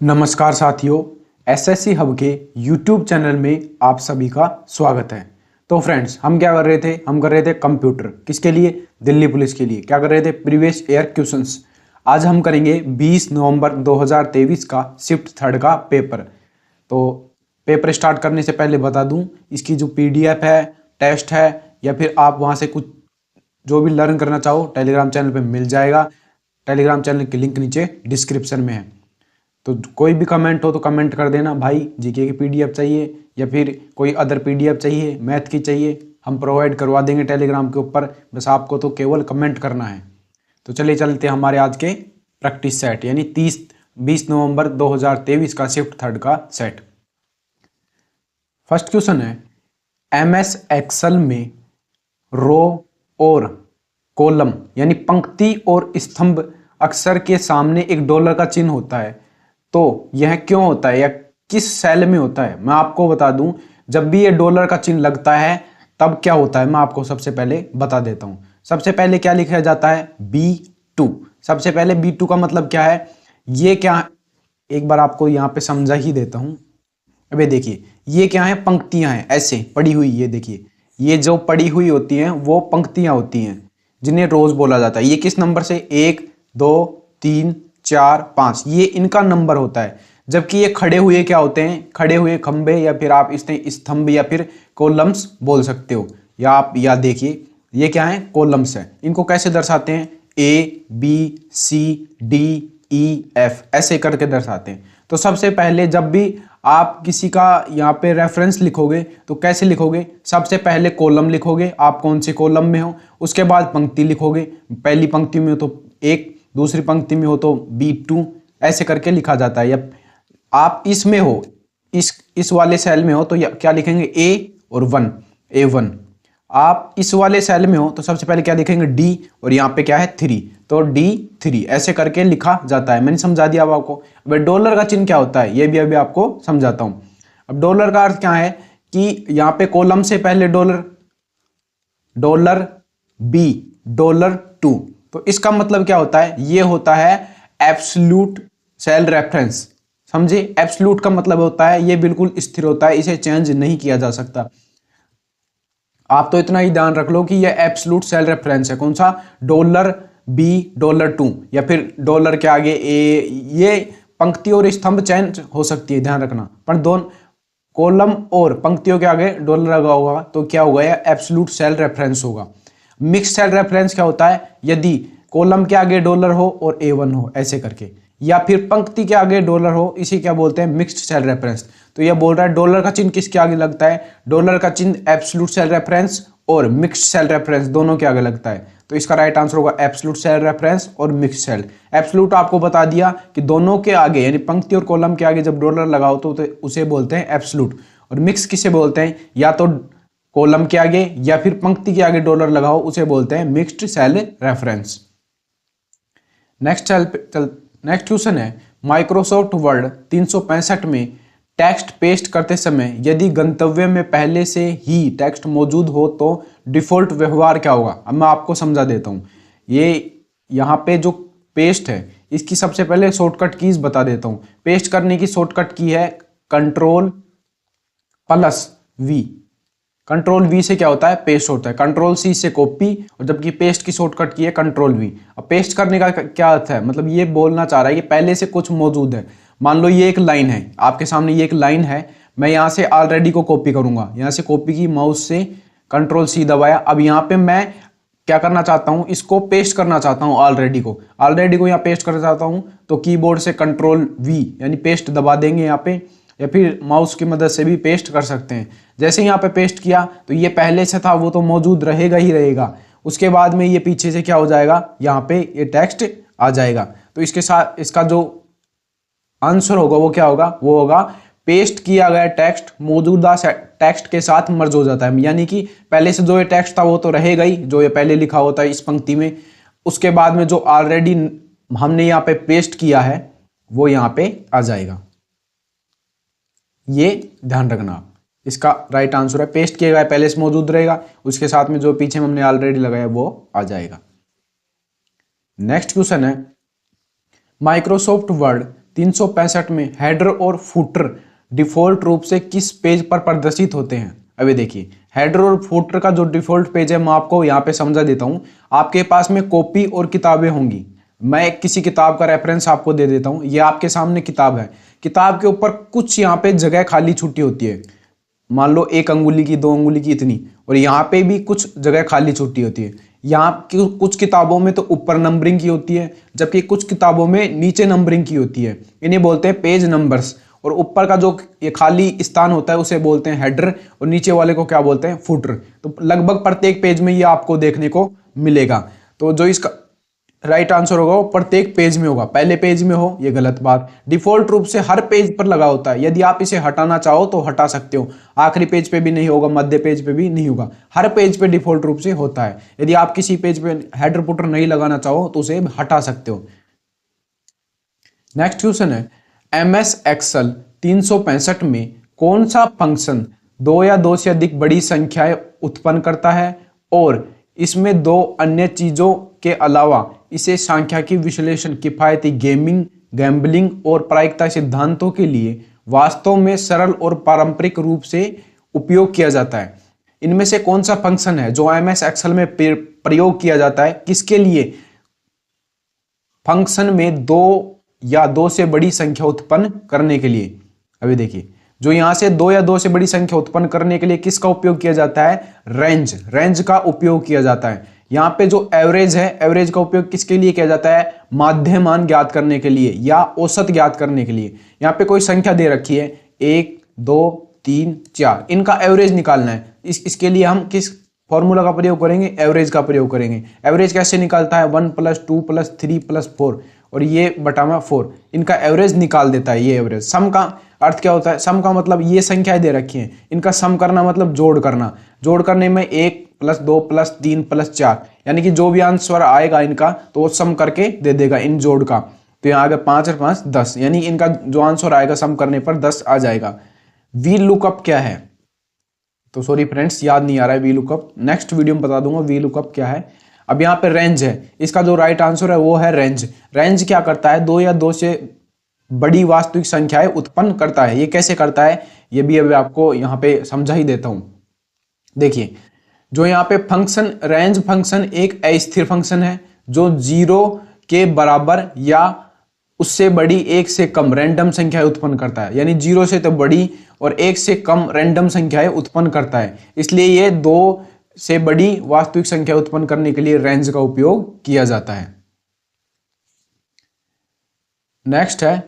नमस्कार साथियों, SSC hub के यूट्यूब चैनल में आप सभी का स्वागत है। तो फ्रेंड्स, हम क्या कर रहे थे? हम कर रहे थे कंप्यूटर। किसके लिए? दिल्ली पुलिस के लिए। क्या कर रहे थे? Previous year questions. आज हम करेंगे 20 नवंबर 2023 का शिफ्ट थर्ड का पेपर। तो पेपर स्टार्ट करने से पहले बता दूं, इसकी जो पीडीएफ है, टेस्ट है, या फिर आप वहां से कुछ जो भी लर्न करना चाहो टेलीग्राम चैनल पे मिल जाएगा। टेलीग्राम चैनल की लिंक नीचे डिस्क्रिप्शन में है। तो कोई भी कमेंट हो तो कमेंट कर देना, भाई जीके की पीडीएफ चाहिए या फिर कोई अदर पीडीएफ चाहिए, मैथ की चाहिए, हम प्रोवाइड करवा देंगे टेलीग्राम के ऊपर। बस आपको तो केवल कमेंट करना है। तो चलिए चलते हैं हमारे आज के प्रैक्टिस सेट, यानी 20 नवंबर 2023 का शिफ्ट थर्ड का सेट। फर्स्ट क्वेश्चन है, एमएस एक्सेल में रो और कॉलम यानी पंक्ति और स्तंभ अक्षर के सामने एक डॉलर का चिन्ह होता है। तो यह क्यों होता है या किस सेल में होता है? मैं आपको बता दूं, जब भी ये डॉलर का चिन्ह लगता है तब क्या होता है, मैं आपको सबसे पहले बता देता हूं। सबसे पहले क्या लिखा जाता है? B2। सबसे पहले B2 का मतलब क्या है? ये क्या, एक बार आपको यहां पे समझा ही देता हूं। अबे देखिए, ये क्या है? पंक्तियां हैं ऐसे पड़ी हुई। ये देखिए, ये जो पड़ी हुई होती हैं वो पंक्तियां होती हैं जिन्हें रोज बोला जाता है। ये किस नंबर से? 1 2 3 4 5, ये इनका नंबर होता है। जबकि ये खड़े हुए क्या होते हैं? खड़े हुए खंबे, या फिर आप इसे स्तंभ या फिर कॉलम्स बोल सकते हो। या आप या देखिए, ये क्या है? कॉलम्स है। इनको कैसे दर्शाते हैं? ABCDEF ऐसे करके दर्शाते हैं। तो सबसे पहले जब भी आप किसी का यहाँ पे रेफरेंस लिखोगे तो कैसे लिखोगे? सबसे पहले कॉलम लिखोगे, आप कौन से कॉलम में हो। उसके बाद पंक्ति लिखोगे, पहली पंक्ति में हो तो 1, दूसरी पंक्ति में हो तो B2, ऐसे करके लिखा जाता है। या आप इसमें हो, इस वाले सेल में हो तो क्या लिखेंगे? A और 1, A1। आप इस वाले सेल में हो तो सबसे पहले क्या लिखेंगे? D, और यहाँ पे क्या है? 3, तो D3, ऐसे करके लिखा जाता है। मैंने समझा दिया अब आपको। अब डॉलर का चिन्ह क्या होता है ये भी अभी आपको समझाता हूं। अब डॉलर का अर्थ क्या है कि यहाँ पे कॉलम से पहले डॉलर, $B, $2। तो इसका मतलब क्या होता है? ये होता है एब्सोल्यूट सेल रेफरेंस। समझे? एब्सोल्यूट का मतलब होता है ये बिल्कुल स्थिर होता है, इसे चेंज नहीं किया जा सकता। आप तो इतना ही ध्यान रख लो कि ये एब्सोल्यूट सेल रेफरेंस है। कौन सा? $B, $2, या फिर डॉलर के आगे A। ये पंक्ति और स्तंभ चेंज हो सकती है, ध्यान रखना, पर दोनों कॉलम और पंक्तियों के आगे डॉलर लगा होगा तो क्या होगा? ये एब्सोल्यूट सेल रेफरेंस होगा। मिक्स सेल रेफरेंस क्या होता है? यदि कॉलम के आगे डॉलर हो और A1 हो, ऐसे करके, या फिर पंक्ति के आगे डॉलर हो, इसे क्या बोलते हैं? Mixed cell reference. तो यह बोल रहा है डॉलर का चिन्ह किसके आगे लगता है? डॉलर का चिन्ह एब्सोल्यूट सेल रेफरेंस और मिक्स्ड सेल रेफरेंस दोनों के आगे लगता है। तो इसका राइट आंसर होगा एब्सोल्यूट सेल रेफरेंस और मिक्स्ड सेल। एब्सोल्यूट आपको बता दिया कि दोनों के आगे यानी पंक्ति और कॉलम के आगे जब डॉलर लगाओ तो उसे बोलते हैं एब्सोल्यूट। और मिक्स किसे बोलते हैं? या तो कॉलम के आगे या फिर पंक्ति के आगे डॉलर लगाओ, उसे बोलते हैं mixed cell reference. Next question है, माइक्रोसॉफ्ट वर्ड 365 में टेक्स्ट पेस्ट करते समय यदि गंतव्य में पहले से ही टेक्स्ट मौजूद हो तो डिफॉल्ट व्यवहार क्या होगा? अब मैं आपको समझा देता हूं। ये यहाँ पे जो पेस्ट है इसकी सबसे पहले शॉर्टकट कीज बता देता हूं। पेस्ट करने की शॉर्टकट की है Ctrl+V। Ctrl+V से क्या होता है? पेस्ट होता है। Ctrl+C से कॉपी, और जबकि पेस्ट की शॉर्टकट की है Ctrl+V। अब पेस्ट करने का क्या अर्थ है? मतलब ये बोलना चाह रहा है कि पहले से कुछ मौजूद है। मान लो ये एक लाइन है, आपके सामने ये एक लाइन है, मैं यहाँ से ऑलरेडी को कॉपी करूंगा। यहाँ से कॉपी की, माउस से Ctrl+C दबाया। अब यहाँ पे मैं क्या करना चाहता हूँ? इसको पेस्ट करना चाहता हूँ। ऑलरेडी को यहाँ पेस्ट करना चाहता हूँ तो कीबोर्ड से Ctrl+V यानी पेस्ट दबा देंगे यहाँ पे, या फिर माउस की मदद से भी पेस्ट कर सकते हैं। जैसे यहाँ पे पेस्ट किया तो ये पहले से था वो तो मौजूद रहेगा ही रहेगा। उसके बाद में ये पीछे से क्या हो जाएगा? यहाँ पे ये टेक्स्ट आ जाएगा। तो इसके साथ इसका जो आंसर होगा वो क्या होगा? वो होगा पेस्ट किया गया टेक्स्ट मौजूदा टेक्स्ट के साथ मर्ज हो जाता है। यानी कि पहले से जो ये टेक्स्ट था वो तो रहेगा ही, जो ये पहले लिखा होता है इस पंक्ति में। उसके बाद में जो ऑलरेडी हमने यहाँ पे पेस्ट किया है वो यहाँ पे आ जाएगा। ये ध्यान रखना आप। इसका राइट आंसर है पेस्ट किया गया पहले से मौजूद रहेगा, उसके साथ में जो पीछे हमने ऑलरेडी लगाया वो आ जाएगा। नेक्स्ट क्वेश्चन है, माइक्रोसॉफ्ट वर्ड 365 में हेडर और फुटर डिफॉल्ट रूप से किस पेज पर प्रदर्शित होते हैं? अभी देखिए, हेडर और फुटर का जो डिफॉल्ट पेज है मैं आपको यहाँ पे समझा देता हूँ। आपके पास में कॉपी और किताबें होंगी। मैं किसी किताब का रेफरेंस आपको दे देता हूँ। ये आपके सामने किताब है। किताब के ऊपर कुछ यहाँ पे जगह खाली छुट्टी होती है, मान लो 1 अंगुली की, 2 अंगुली की, इतनी। और यहाँ पे भी कुछ जगह खाली छुट्टी होती है। यहाँ की कुछ किताबों में तो ऊपर नंबरिंग की होती है, जबकि कुछ किताबों में नीचे नंबरिंग की होती है। इन्हें बोलते हैं पेज नंबर्स। और ऊपर का जो ये खाली स्थान होता है उसे बोलते हैं हेडर, और नीचे वाले को क्या बोलते हैं? फुटर। तो लगभग प्रत्येक पेज में ये आपको देखने को मिलेगा। तो जो इसका राइट आंसर होगा वो प्रत्येक पेज में होगा। पहले पेज में हो ये गलत बात। डिफॉल्ट रूप से हर पेज पर लगा होता है। यदि आप इसे हटाना चाहो तो हटा सकते हो। आखिरी पेज पे भी नहीं होगा, मध्य पेज पे भी नहीं होगा, हर पेज पे डिफॉल्ट रूप से होता है। यदि आप किसी पेज पे हेडर फुटर नहीं लगाना चाहो तो उसे हटा सकते हो। नेक्स्ट क्वेश्चन है, MS एक्सेल 365 में कौन सा फंक्शन 2 या 2 से अधिक बड़ी संख्याएं उत्पन्न करता है और इसमें 2 अन्य चीजों के अलावा इसे सांख्यिकी विश्लेषण, किफायती गेमिंग, गैम्बलिंग और प्रायिकता सिद्धांतों के लिए वास्तव में सरल और पारंपरिक रूप से उपयोग किया जाता है? इनमें से कौन सा फंक्शन है जो MS एक्सेल में प्रयोग किया जाता है? किसके लिए? फंक्शन में 2 या 2 से बड़ी संख्या उत्पन्न करने के लिए। अभी देखिए, जो यहां से 2 या 2 से बड़ी संख्या उत्पन्न करने के लिए किसका उपयोग किया जाता है? रेंज का उपयोग किया जाता है। यहाँ पे जो एवरेज है, एवरेज का उपयोग किसके लिए किया जाता है? माध्य मान ज्ञात करने के लिए या औसत ज्ञात करने के लिए। यहाँ पे कोई संख्या दे रखी है 1, 2, 3, 4, इनका एवरेज निकालना है। इसके लिए हम किस फॉर्मूला का प्रयोग करेंगे? एवरेज का प्रयोग करेंगे। एवरेज कैसे निकालता है? 1 + 2 + 3 + 4 और ये बटा 4, इनका एवरेज निकाल देता है। ये एवरेज। सम का अर्थ क्या होता है? सम का मतलब ये संख्याएं दे रखी हैं, इनका सम करना मतलब जोड़ करना। जोड़ करने में 1 + 2 + 3 + 4, यानी कि जो भी आंसर आएगा इनका तो वो सम करके दे देगा इन जोड़ का। तो यहाँ आगे 5 और 5 10, यानी इनका जो आंसर आएगा सम करने पर 10 आ जाएगा। वी लुकअप क्या है? तो सॉरी फ्रेंड्स, याद नहीं आ रहा है वी लुकअप। नेक्स्ट वीडियो में बता दूंगा वी लुकअप क्या है। अब यहाँ पे रेंज है, इसका जो राइट आंसर है वो है रेंज। रेंज क्या करता है? 2 या 2 से बड़ी वास्तविक संख्याएं उत्पन्न करता है। ये कैसे करता है ये भी अभी आपको यहाँ पे समझा ही देता हूं। देखिए, जो यहाँ पे फंक्शन रेंज फंक्शन एक अस्थिर फंक्शन है जो 0 के बराबर या उससे बड़ी 1 से कम रैंडम संख्याएं उत्पन्न करता है। यानी 0 से तो बड़ी और 1 से कम रैंडम संख्याएं उत्पन्न करता है। इसलिए ये 2 से बड़ी वास्तविक संख्या उत्पन्न करने के लिए रेंज का उपयोग किया जाता है। नेक्स्ट है,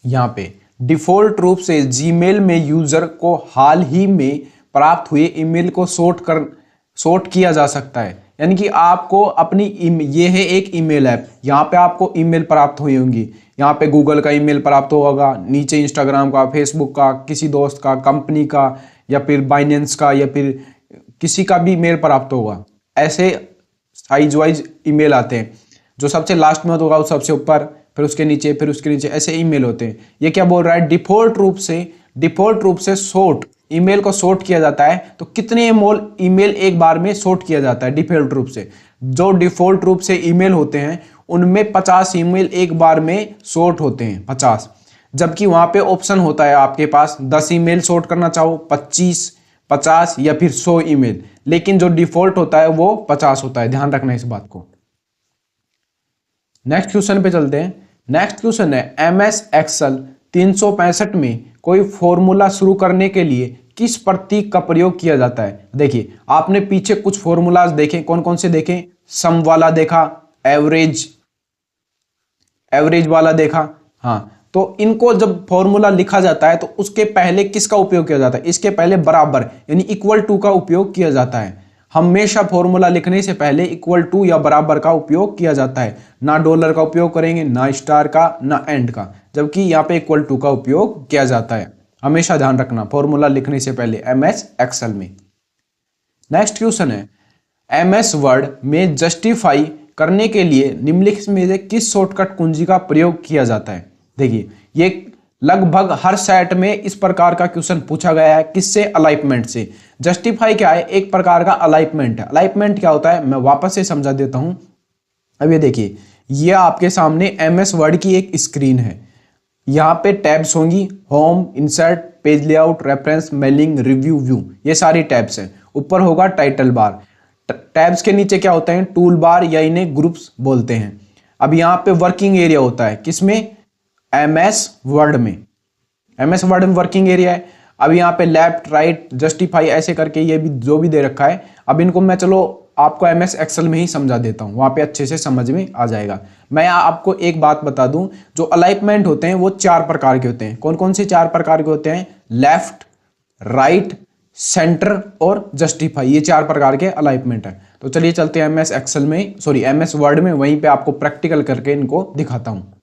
यहां पे डिफॉल्ट रूप से जीमेल में यूजर को हाल ही में प्राप्त हुए ईमेल को सॉर्ट किया जा सकता है। यानी कि आपको अपनी ये है एक ईमेल ऐप, यहाँ पे आपको ईमेल प्राप्त हुई होंगी। यहाँ पे गूगल का ईमेल प्राप्त होगा, नीचे इंस्टाग्राम का, फेसबुक का, किसी दोस्त का, कंपनी का, या फिर बाइनेंस का, या फिर किसी का भी मेल प्राप्त होगा। ऐसे साइज वाइज ईमेल आते हैं। जो सबसे लास्ट में होगा वो सबसे ऊपर, फिर उसके नीचे, फिर उसके नीचे, ऐसे ईमेल होते हैं। ये क्या बोल रहा है? डिफॉल्ट रूप से सॉर्ट, ईमेल को सॉर्ट किया जाता है। तो कितने ईमेल एक बार में सॉर्ट किया जाता है? डिफॉल्ट रूप से जो डिफॉल्ट रूप से ईमेल होते हैं उनमें 50 ईमेल एक बार में सॉर्ट होते हैं, 50। जबकि वहां पे ऑप्शन होता है आपके पास 10 ईमेल सॉर्ट करना चाहो, 25, 50 या फिर 100 ईमेल। लेकिन जो डिफॉल्ट होता है वो 50 होता है। ध्यान रखना इस बात को। नेक्स्ट क्वेश्चन पे चलते हैं। नेक्स्ट क्वेश्चन है, MS एक्सेल 365 में कोई फॉर्मूला शुरू करने के लिए किस प्रतीक का प्रयोग किया जाता है? देखिए, आपने पीछे कुछ फॉर्मूलाज देखे, कौन कौन से देखे? सम वाला देखा, एवरेज वाला देखा। हाँ, तो इनको जब फॉर्मूला लिखा जाता है तो उसके पहले किसका उपयोग किया जाता है? इसके पहले बराबर यानी इक्वल टू का उपयोग किया जाता है। हमेशा फॉर्मूला लिखने से पहले इक्वल टू या बराबर का उपयोग किया जाता है। ना डॉलर का उपयोग करेंगे, ना स्टार का, ना एंड का, जबकि यहाँ पे इक्वल टू का उपयोग किया जाता है। हमेशा ध्यान रखना फॉर्मूला लिखने से पहले MS एक्सेल में। नेक्स्ट क्वेश्चन है, MS वर्ड में जस्टिफाई करने के लिए निम्नलिखित में से किस शॉर्टकट कुंजी का प्रयोग किया जाता है? देखिए, ये लगभग हर सेट में इस प्रकार का क्वेश्चन पूछा गया है। किससे? अलाइनमेंट से। जस्टिफाई क्या है? एक प्रकार का अलाइनमेंट है। अलाइनमेंट क्या होता है मैं वापस से समझा देता हूं। अब ये देखिए, ये आपके सामने MS वर्ड की एक स्क्रीन है। यहाँ पे टैब्स होंगी, home, insert, page layout, reference, mailing, review, view, ये सारी टैब्स हैं। ऊपर होगा टाइटल बार। टैब्स के नीचे क्या होते हैं? टूल बार, या इन्हें ग्रुप्स बोलते हैं। अब यहाँ पे वर्किंग एरिया होता है, किसमें? MS वर्ड में। MS वर्ड में वर्किंग एरिया है। अब यहाँ पे लेफ्ट, राइट, जस्टिफाई, ऐसे करके ये भी जो भी दे रखा है। अब इनको मैं चलो आपको MS एक्सेल में ही समझा देता हूँ, वहाँ पे अच्छे से समझ में आ जाएगा। मैं आपको एक बात बता दूं, जो अलाइनमेंट होते हैं वो 4 प्रकार के होते हैं। कौन कौन से 4 प्रकार के होते हैं? लेफ्ट, राइट, सेंटर और जस्टिफाई, ये 4 प्रकार के अलाइनमेंट है। तो चलिए चलते हैं MS एक्सेल में, सॉरी MS वर्ड में, वहीं पे आपको प्रैक्टिकल करके इनको दिखाता हूँ।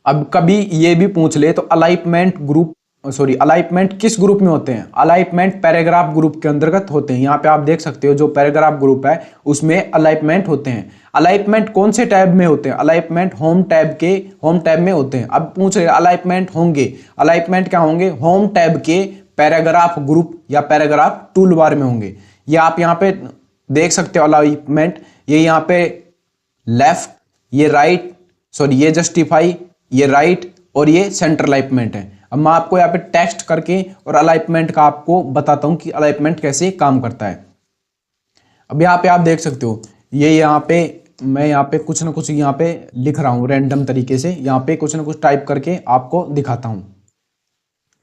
अब कभी ये भी पूछ ले तो अलाइनमेंट ग्रुप, सॉरी अलाइनमेंट किस ग्रुप में होते हैं? अलाइनमेंट पैराग्राफ ग्रुप के अंतर्गत होते हैं। यहाँ पे आप देख सकते हो जो पैराग्राफ ग्रुप है उसमें अलाइनमेंट होते हैं। अलाइनमेंट कौन से टैब में होते हैं? अलाइनमेंट होम टैब में होते हैं। अब पूछ रहे अलाइनमेंट होंगे, अलाइनमेंट क्या होंगे? होम टैब के पैराग्राफ ग्रुप या पैराग्राफ टूल बार में होंगे। ये आप यहाँ पे देख सकते हो अलाइनमेंट, ये यहाँ पे लेफ्ट, ये राइट, सॉरी ये जस्टिफाई, ये राइट और ये सेंटर अलाइनमेंट है। अब मैं आपको यहाँ पे टेक्स्ट करके और अलाइनमेंट का आपको बताता हूँ कि अलाइनमेंट कैसे काम करता है। अब यहाँ पे आप देख सकते हो, ये यहाँ पे मैं यहाँ पे कुछ ना कुछ यहाँ पे लिख रहा हूँ रैंडम तरीके से, यहाँ पे कुछ ना कुछ टाइप करके आपको दिखाता हूँ।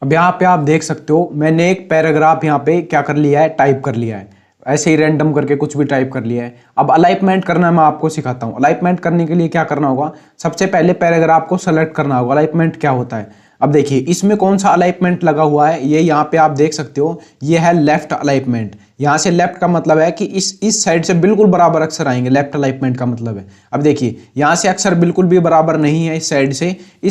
अब यहाँ पे आप देख सकते हो मैंने एक पैराग्राफ यहाँ पे क्या कर लिया है? टाइप कर लिया है, ऐसे ही रैंडम करके कुछ भी टाइप कर लिया है। अब अलाइनमेंट करना मैं आपको सिखाता हूँ। अलाइनमेंट करने के लिए क्या करना होगा? सबसे पहले पैराग्राफ को सेलेक्ट करना होगा। अलाइनमेंट क्या होता है? अब देखिए इसमें कौन सा अलाइनमेंट लगा हुआ है, ये यहाँ पे आप देख सकते हो, ये है लेफ्ट अलाइनमेंट। यहाँ से लेफ्ट का मतलब है कि इस साइड से बिल्कुल बराबर अक्षर आएंगे, लेफ्ट अलाइनमेंट का मतलब है। अब देखिए यहाँ से अक्षर बिल्कुल भी बराबर नहीं है, इस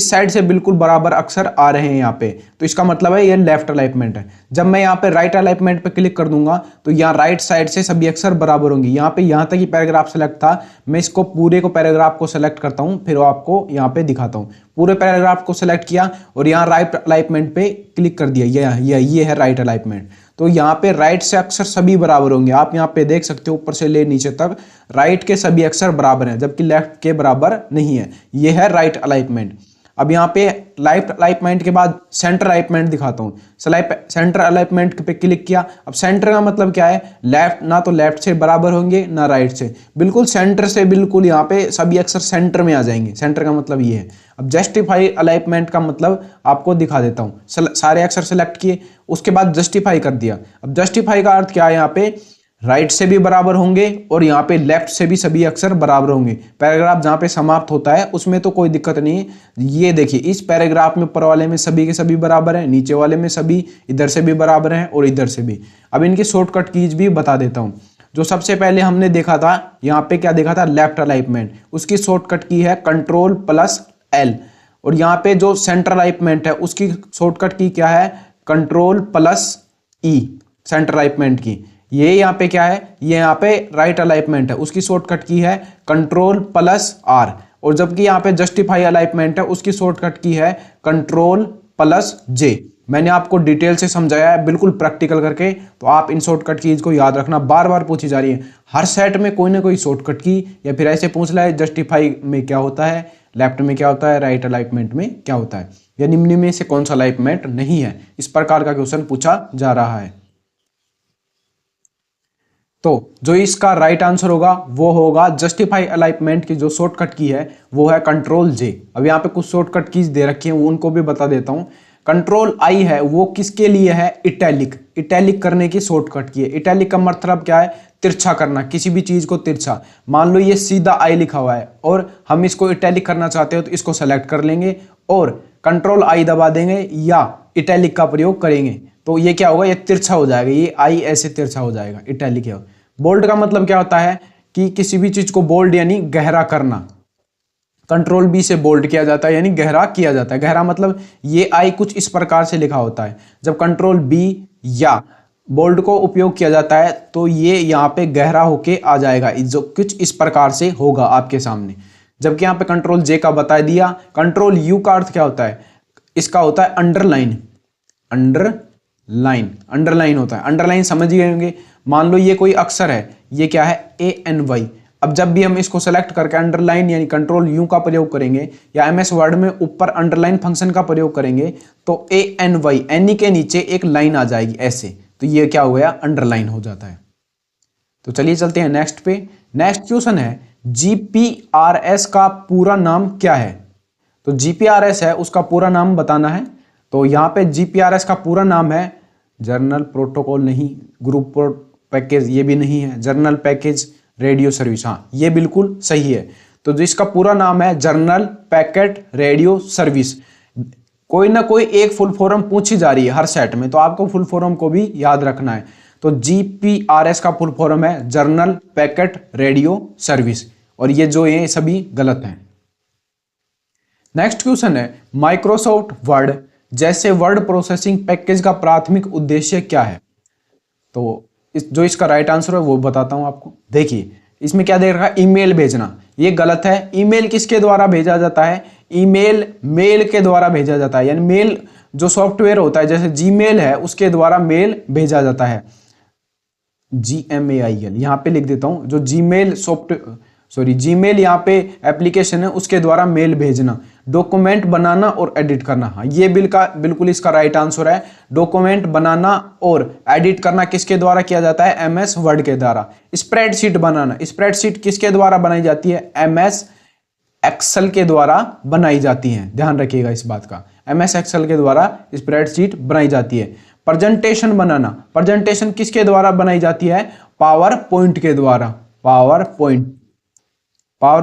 साइड से बिल्कुल बराबर अक्षर आ रहे हैं यहाँ पे, तो इसका मतलब है ये लेफ्ट अलाइनमेंट है। जब मैं यहाँ पे राइट अलाइनमेंट पे क्लिक कर दूंगा तो यहाँ राइट साइड से सभी अक्षर बराबर होंगे। यहाँ पे यहाँ तक ही पैराग्राफ सेलेक्ट था, मैं इसको पूरे को पैराग्राफ को सेलेक्ट करता हूँ, फिर आपको यहाँ पे दिखाता हूँ। पूरे पैराग्राफ को सेलेक्ट किया और यहाँ राइट अलाइनमेंट पे क्लिक कर दिया, ये है राइट अलाइनमेंट। तो यहाँ पे राइट से अक्षर सभी बराबर होंगे। आप यहाँ पे देख सकते हो ऊपर से ले नीचे तक राइट के सभी अक्षर बराबर हैं, जबकि लेफ्ट के बराबर नहीं है। ये है राइट अलाइनमेंट। अब यहाँ पे लेफ्ट अलाइनमेंट के बाद सेंटर अलाइनमेंट दिखाता हूँ। सेंटर अलाइनमेंट पे क्लिक किया। अब सेंटर का मतलब क्या है? लेफ्ट, ना तो लेफ्ट से बराबर होंगे ना राइट से, बिल्कुल सेंटर से बिल्कुल यहाँ पे सभी अक्षर सेंटर में आ जाएंगे। सेंटर का मतलब ये है। अब जस्टिफाई अलाइनमेंट का मतलब आपको दिखा देता हूँ। सारे अक्षर सेलेक्ट किए, उसके बाद जस्टिफाई कर दिया। अब जस्टिफाई का अर्थ क्या है? यहाँ पे राइट से भी बराबर होंगे और यहाँ पे लेफ्ट से भी सभी अक्षर बराबर होंगे। पैराग्राफ जहाँ पे समाप्त होता है उसमें तो कोई दिक्कत नहीं है। ये देखिए इस पैराग्राफ में ऊपर वाले में सभी के सभी बराबर हैं, नीचे वाले में सभी इधर से भी बराबर हैं और इधर से भी। अब इनकी शॉर्टकट कीज भी बता देता हूँ। जो सबसे पहले हमने देखा था, यहाँ पे क्या देखा था? लेफ्ट अलाइनमेंट, उसकी शॉर्टकट की है Ctrl+L। और यहाँ पे जो सेंटर अलाइनमेंट है उसकी शॉर्टकट की क्या है? Ctrl+E, सेंटर अलाइनमेंट की। ये यहाँ पे क्या है? ये यहाँ पे राइट अलाइनमेंट है, उसकी शॉर्टकट की है Ctrl+R। और जबकि यहाँ पे जस्टिफाई अलाइनमेंट है उसकी शॉर्टकट की है Ctrl+J। मैंने आपको डिटेल से समझाया है बिल्कुल प्रैक्टिकल करके, तो आप इन शॉर्टकट कीज को याद रखना। बार बार पूछी जा रही है हर सेट में कोई ना कोई शॉर्टकट की, या फिर ऐसे पूछ रहा है जस्टिफाई में क्या होता है, लेफ्ट में क्या होता है, राइट अलाइनमेंट में क्या होता है, या निम्न में से कौन सा अलाइनमेंट नहीं है। इस प्रकार का क्वेश्चन पूछा जा रहा है। तो जो इसका राइट आंसर होगा वो होगा जस्टिफाई अलाइनमेंट की जो शॉर्टकट की है वो है Ctrl+J। अब यहाँ पे कुछ शॉर्टकट कीज दे रखी हैं, उनको भी बता देता हूँ। Ctrl+I है वो किसके लिए है? इटैलिक करने की शॉर्टकट की है। इटैलिक का मतलब क्या है? तिरछा करना, किसी भी चीज को तिरछा। मान लो ये सीधा I लिखा हुआ है और हम इसको इटैलिक करना चाहते हो तो इसको सेलेक्ट कर लेंगे और Ctrl+I दबा देंगे या इटैलिक का प्रयोग करेंगे, तो ये क्या होगा? ये तिरछा हो जाएगा, ये I ऐसे तिरछा हो जाएगा, इटैलिक है। बोल्ड का मतलब क्या होता है? कि किसी भी चीज को बोल्ड यानी गहरा करना। Ctrl+B से बोल्ड किया जाता है यानी गहरा किया जाता है। गहरा मतलब ये I कुछ इस प्रकार से लिखा होता है। जब Ctrl+B या बोल्ड को उपयोग किया जाता है तो ये यहाँ पे गहरा होके आ जाएगा, जो कुछ इस प्रकार से होगा आपके सामने। जबकि यहाँ पे Ctrl+J का बता दिया। Ctrl+U का अर्थ क्या होता है? इसका होता है अंडरलाइन। अंडरलाइन होता है। अंडरलाइन समझ गए होंगे। मान लो ये कोई अक्षर है, ये क्या है? ANY। अब जब भी हम इसको सेलेक्ट करके अंडरलाइन यानी कंट्रोल यू का प्रयोग करेंगे या एमएस वर्ड में ऊपर अंडरलाइन फंक्शन का प्रयोग करेंगे तो ANY एनी के नीचे एक लाइन आ जाएगी ऐसे, तो ये क्या हो गया, अंडरलाइन हो जाता है। तो चलिए चलते हैं नेक्स्ट पे। नेक्स्ट क्वेश्चन है GPRS का पूरा नाम क्या है। तो GPRS है उसका पूरा नाम बताना है। तो यहाँ पे GPRS का पूरा नाम है जर्नल प्रोटोकॉल, नहीं, ग्रुप पैकेज ये भी नहीं है, जर्नल पैकेज रेडियो सर्विस, हाँ ये बिल्कुल सही है। तो जिसका पूरा नाम है जर्नल पैकेट रेडियो सर्विस। कोई ना कोई एक फुल फॉर्म पूछी जा रही है हर सेट में, तो आपको फुल फॉर्म को भी याद रखना है। तो GPRS का फुल फॉर्म है जर्नल पैकेट रेडियो सर्विस, और ये जो ये सभी गलत हैं। नेक्स्ट क्वेश्चन है माइक्रोसॉफ्ट वर्ड जैसे वर्ड प्रोसेसिंग पैकेज का प्राथमिक उद्देश्य क्या है। तो जो इसका राइट आंसर है वो बताता हूं आपको। देखिए इसमें क्या दे रखा है, ईमेल भेजना, ये गलत है। ईमेल किसके द्वारा भेजा जाता है, ईमेल मेल के द्वारा भेजा जाता है, यानी मेल जो सॉफ्टवेयर होता है जैसे जीमेल है उसके द्वारा मेल भेजा जाता है, GMAIL यहाँ पे लिख देता हूं। जो जीमेल जीमेल यहाँ पे एप्लीकेशन है उसके द्वारा मेल भेजना, डॉक्यूमेंट बनाना और एडिट करना, हाँ ये बिल्कुल इसका राइट आंसर है। डॉक्यूमेंट बनाना और एडिट करना किसके द्वारा किया जाता है, MS वर्ड के द्वारा। स्प्रेडशीट बनाना, स्प्रेडशीट किसके द्वारा बनाई जाती है, MS एक्सेल के द्वारा बनाई जाती है, ध्यान रखिएगा इस बात का, MS एक्सेल के द्वारा स्प्रेडशीट बनाई जाती है। प्रेजेंटेशन बनाना, प्रेजेंटेशन किसके द्वारा बनाई जाती है, पावर पॉइंट के द्वारा, पावर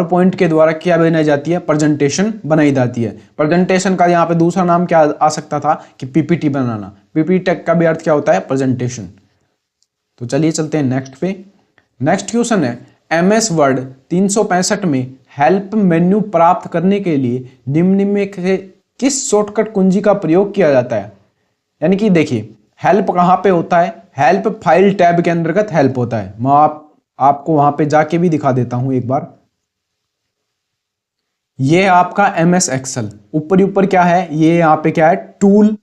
पॉइंट के द्वारा क्या बनाई जाती है, प्रेजेंटेशन बनाई जाती है। प्रेजेंटेशन का यहाँ पे दूसरा नाम क्या आ सकता था कि PPT बनाना, PPT का भी अर्थ क्या होता है, प्रेजेंटेशन। तो चलिए चलते हैं नेक्स्ट पे। नेक्स्ट क्वेश्चन है MS वर्ड 365 में हेल्प मेन्यू प्राप्त करने के लिए निम्न में से किस शॉर्टकट कुंजी का प्रयोग किया जाता है। यानी कि देखिए हेल्प कहाँ पे होता है, हेल्प फाइल टैब के अंतर्गत हेल्प होता है। मैं आपको वहां पे जाके भी दिखा देता हूं एक बार। ये आपका MS एक्सेल, ऊपर क्या है, ये यहाँ पे क्या है, टूल,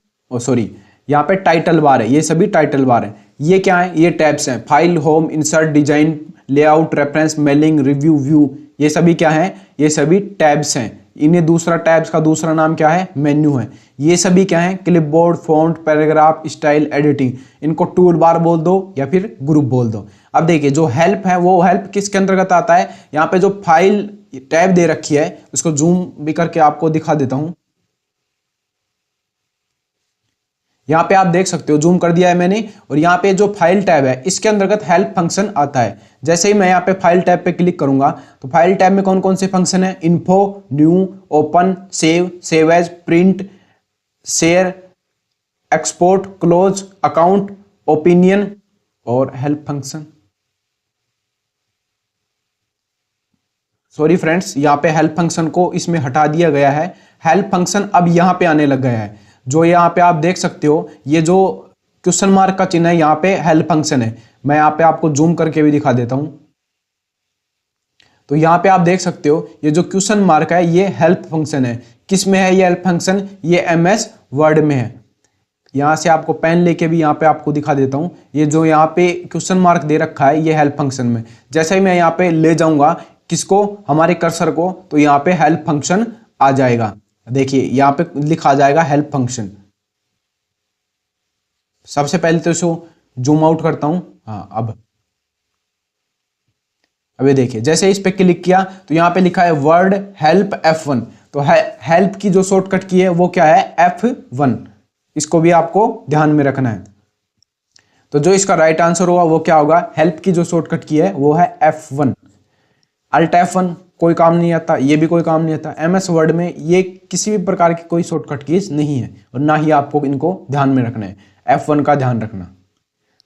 यहाँ पे टाइटल बार है, ये सभी टाइटल बार है। ये क्या है, ये टैब्स हैं, file, home, insert, design, layout, reference, mailing, review, view, ये सभी क्या है, ये सभी टैब्स हैं। इन्हें दूसरा टैब्स का दूसरा नाम क्या है, मेन्यू है। ये सभी क्या है, clipboard, font, paragraph, style, editing, इनको टूल बार बोल दो या फिर ग्रुप बोल दो। अब देखिए जो हेल्प है वो हेल्प किसके अंतर्गत आता है, यहाँ पे जो फाइल टैब दे रखी है उसको जूम भी करके आपको दिखा देता हूं। यहां पे आप देख सकते हो, जूम कर दिया है मैंने, और यहाँ पे जो फाइल टैब है इसके अंतर्गत हेल्प फंक्शन आता है। जैसे ही मैं यहाँ पे फाइल टैब पे क्लिक करूंगा तो फाइल टैब में कौन कौन से फंक्शन है, info, new, open, save as, print, share, export, close, account, opinion और हेल्प फंक्शन। सॉरी फ्रेंड्स, यहाँ पे हेल्प फंक्शन को इसमें हटा दिया गया है। हेल्प फंक्शन अब यहाँ पे आने लग गया है। जो यहाँ पे आप देख सकते हो, ये जो क्वेश्चन मार्क का चिन्ह है यहाँ पे हेल्प फंक्शन है। मैं यहाँ पे आपको जूम करके भी दिखा देता हूं। तो यहाँ पे आप देख सकते हो ये जो क्वेश्चन मार्क है ये हेल्प फंक्शन है। किस में है ये हेल्प फंक्शन, ये MS वर्ड में है। यहां से आपको पेन लेके भी यहाँ पे आपको दिखा देता हूं। ये जो यहाँ पे क्वेश्चन मार्क दे रखा है ये हेल्प फंक्शन में। जैसे ही मैं यहाँ पे ले जाऊंगा किसको, हमारे कर्सर को, तो यहाँ पे हेल्प फंक्शन आ जाएगा। देखिए यहाँ पे लिखा जाएगा हेल्प फंक्शन। सबसे पहले तो इसको जूम आउट करता हूं। हाँ अब ये देखिए, जैसे इस पे क्लिक किया तो यहाँ पे लिखा है वर्ड हेल्प F1। तो हेल्प की जो शॉर्टकट की है वो क्या है, F1। इसको भी आपको ध्यान में रखना है। तो जो इसका राइट आंसर होगा वो क्या होगा, हेल्प की जो शॉर्टकट की है वो है F1। अल्ट F1 कोई काम नहीं आता, ये भी कोई काम नहीं आता। MS वर्ड में ये किसी भी प्रकार की कोई शॉर्टकट कीज नहीं है और ना ही आपको इनको ध्यान में रखना है, F1 का ध्यान रखना।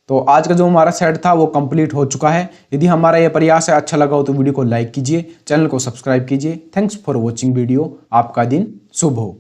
तो आज का जो हमारा सेट था वो कंप्लीट हो चुका है। यदि हमारा ये प्रयास है अच्छा लगा हो तो वीडियो को लाइक कीजिए, चैनल को सब्सक्राइब कीजिए। Thanks for watching video. आपका दिन शुभ हो।